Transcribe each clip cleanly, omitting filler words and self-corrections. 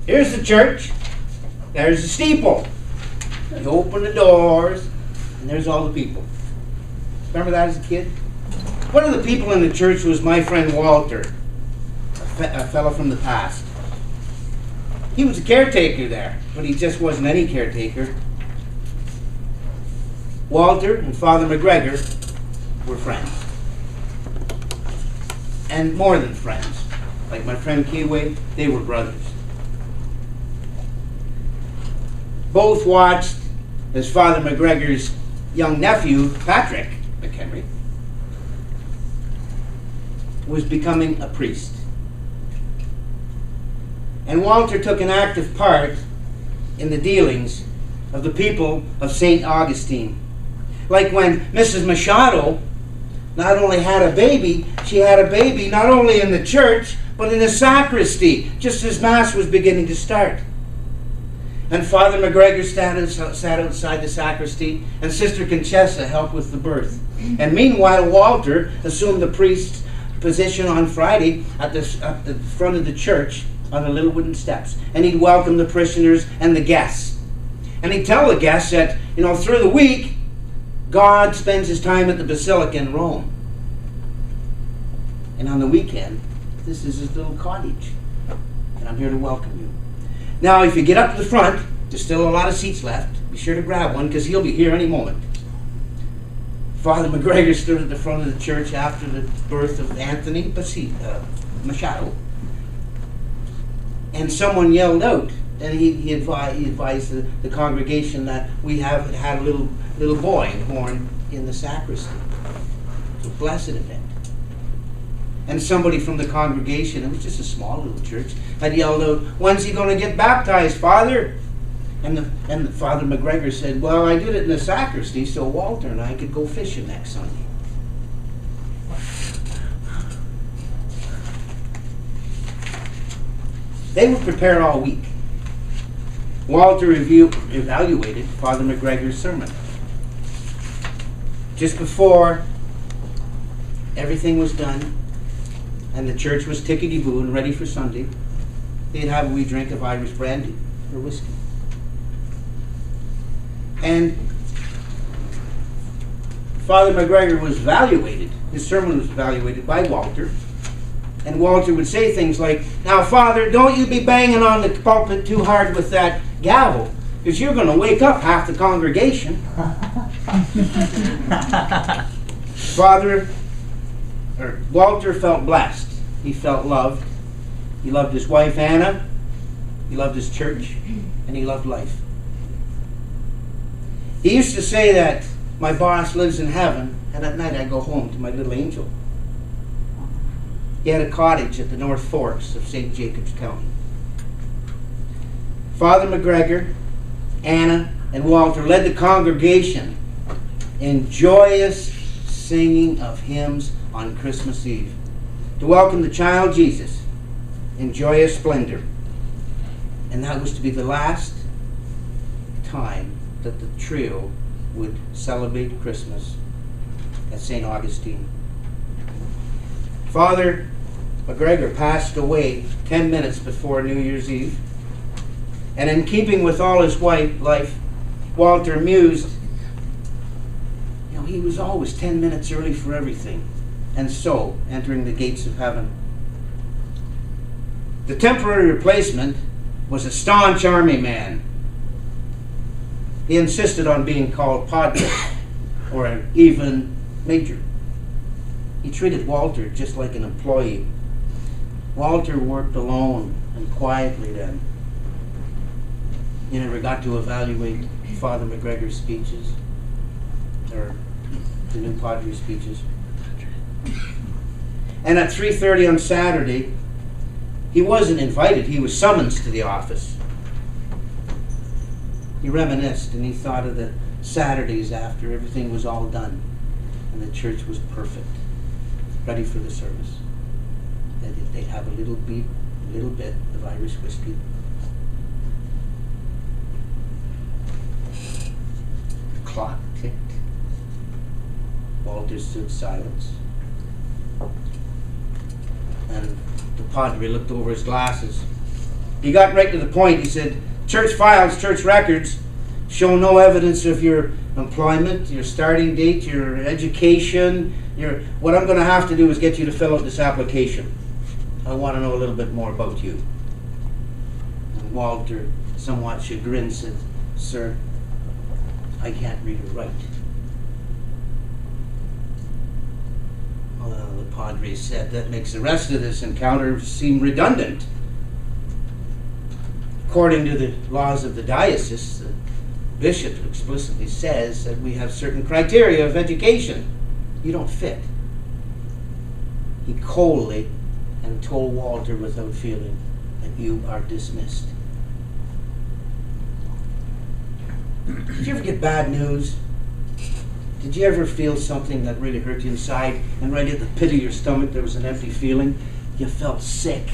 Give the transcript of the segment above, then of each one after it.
Here's the church. There's the steeple. You open the doors, and there's all the people. Remember that as a kid? One of the people in the church was my friend Walter, a fellow from the past. He was a caretaker there, but he just wasn't any caretaker. Walter and Father McGregor were friends. And more than friends. Like my friend Kiwi, they were brothers. Both watched as Father McGregor's young nephew, Patrick McHenry, was becoming a priest. And Walter took an active part in the dealings of the people of St. Augustine. Like when Mrs. Machado not only had a baby, she had a baby not only in the church, but in the sacristy, just as Mass was beginning to start. And Father McGregor sat outside the sacristy, and Sister Conchessa helped with the birth. And meanwhile, Walter assumed the priest's position on Friday at the front of the church on the little wooden steps. And he'd welcome the parishioners and the guests. And he'd tell the guests that, through the week, God spends his time at the Basilica in Rome. And on the weekend, this is his little cottage. And I'm here to welcome you. Now, if you get up to the front, there's still a lot of seats left. Be sure to grab one, because he'll be here any moment. Father McGregor stood at the front of the church after the birth of Anthony Machado. And someone yelled out, and he advised the congregation that we have had a little boy born in the sacristy. It's a blessed event. And somebody from the congregation, it was just a small little church, had yelled out, "When's he going to get baptized, Father?" And Father McGregor said, "Well, I did it in the sacristy, so Walter and I could go fishing next Sunday." They would prepare all week. Walter evaluated Father McGregor's sermon. Just before everything was done, and the church was tickety-boo and ready for Sunday, they'd have a wee drink of Irish brandy or whiskey. And Father McGregor was evaluated. His sermon was evaluated by Walter. And Walter would say things like, "Now, Father, don't you be banging on the pulpit too hard with that gavel, because you're going to wake up half the congregation." Walter felt blessed. He felt loved. He loved his wife, Anna. He loved his church. And he loved life. He used to say that my boss lives in heaven, and at night I go home to my little angel. He had a cottage at the North Forks of St. Jacobs County. Father McGregor, Anna, and Walter led the congregation in joyous singing of hymns on Christmas Eve to welcome the child Jesus in joyous splendor. And that was to be the last time that the trio would celebrate Christmas at St. Augustine. Father McGregor passed away 10 minutes before New Year's Eve. And in keeping with all his life, Walter mused, he was always 10 minutes early for everything, and so entering the gates of heaven. The temporary replacement was a staunch army man. He insisted on being called Padre, or even Major. He treated Walter just like an employee. Walter worked alone and quietly then. You never got to evaluate Father McGregor's speeches, or the new Padre speeches. And at 3:30 on Saturday, he wasn't invited, he was summoned to the office. He reminisced and he thought of the Saturdays after everything was all done and the church was perfect, ready for the service. They'd have a little bit of Irish whiskey. The clock ticked. Walter stood silent. And The padre looked over his glasses. He got right to the point. He said, church files, church records show no evidence of your employment, your starting date, your education. What I'm going to have to do is get you to fill out this application. I want to know a little bit more about you. And Walter, somewhat chagrined, said, sir, I can't read or write. Well, the padre said, that makes the rest of this encounter seem redundant. According to the laws of the diocese, the bishop explicitly says that we have certain criteria of education. You don't fit. He coldly and told Walter without feeling that you are dismissed. Did you ever get bad news? Did you ever feel something that really hurt you inside, and right at the pit of your stomach there was an empty feeling? You felt sick.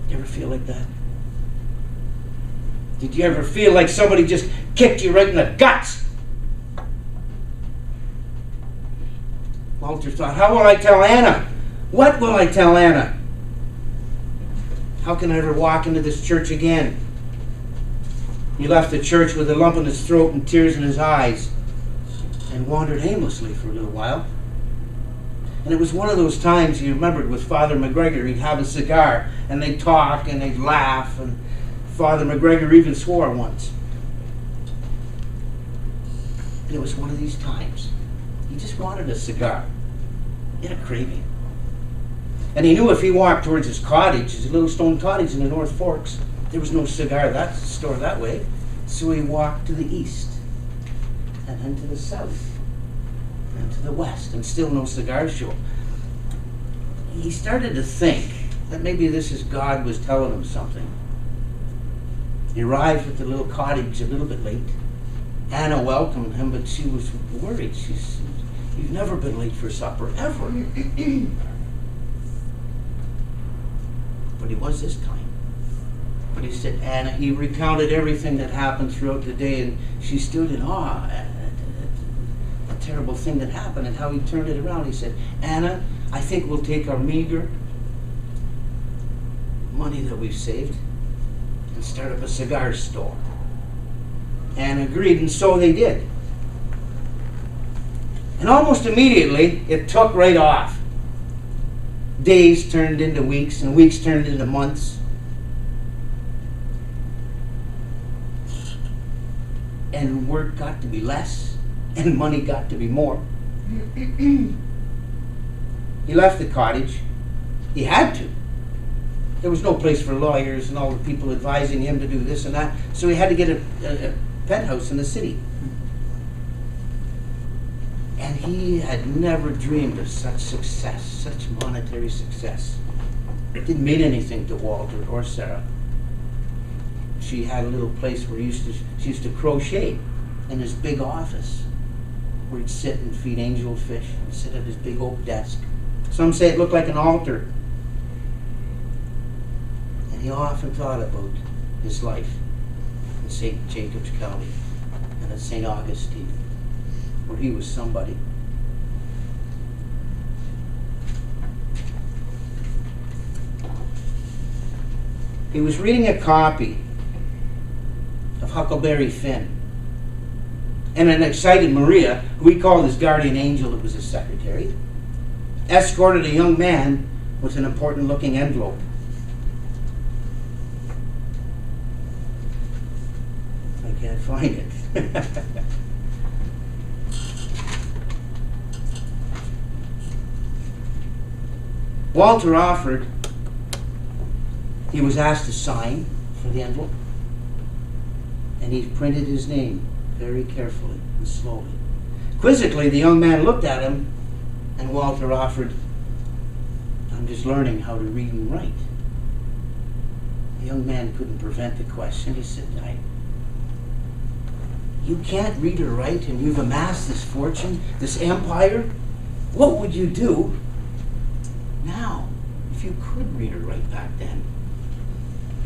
You ever feel like that? Did you ever feel like somebody just kicked you right in the guts? Walter thought, how will I tell Anna? What will I tell Anna? How can I ever walk into this church again? He left the church with a lump in his throat and tears in his eyes and wandered aimlessly for a little while. And it was one of those times he remembered with Father McGregor. He'd have a cigar and they'd talk and they'd laugh, and Father McGregor even swore once. And it was one of these times. He just wanted a cigar. He had a craving. And he knew if he walked towards his cottage, his little stone cottage in the North Forks, there was no cigar store that way. So he walked to the east, and then to the south, and to the west, and still no cigar shop. He started to think that maybe this is God was telling him something. He arrived at the little cottage a little bit late. Anna welcomed him, but she was worried. She said, you've never been late for supper, ever. But he was this time. But he said, Anna, he recounted everything that happened throughout the day, and she stood in awe at the terrible thing that happened and how he turned it around. He said, Anna, I think we'll take our meager money that we've saved and start up a cigar store. Anna agreed, and so they did. And almost immediately, it took right off. Days turned into weeks, and weeks turned into months. And work got to be less, and money got to be more. He left the cottage. He had to. There was no place for lawyers and all the people advising him to do this and that, so he had to get a penthouse in the city. And he had never dreamed of such success, such monetary success. It didn't mean anything to Walter or Sarah. She had a little place where she used to crochet in his big office, where he'd sit and feed angel fish and sit at his big oak desk. Some say it looked like an altar. And he often thought about his life in St. Jacobs County and at St. Augustine, where he was somebody. He was reading a copy of Huckleberry Finn, and an excited Maria, who he called his guardian angel, that was his secretary, escorted a young man with an important looking envelope. I can't find it. Walter offered. He was asked to sign for the envelope, and he printed his name very carefully and slowly. Quizzically, the young man looked at him, and Walter offered, I'm just learning how to read and write. The young man couldn't prevent the question. He said, you can't read or write, and you've amassed this fortune, this empire? What would you do now if you could read or write back then?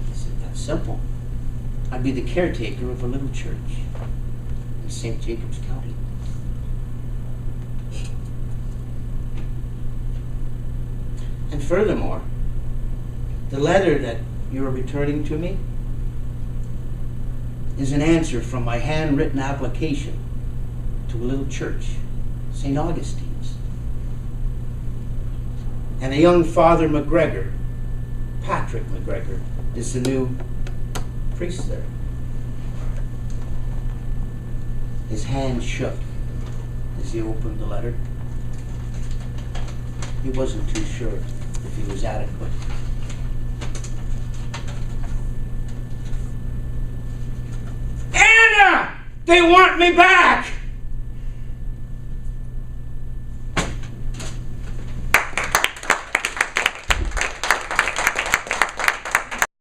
He said, that's simple. I'd be the caretaker of a little church in St. Jacobs County. And furthermore, the letter that you're returning to me is an answer from my handwritten application to a little church, St. Augustine's. And a young Father McGregor, Patrick McGregor, is the new priest there. His hand shook as he opened the letter. He wasn't too sure if he was adequate. Anna! They want me back!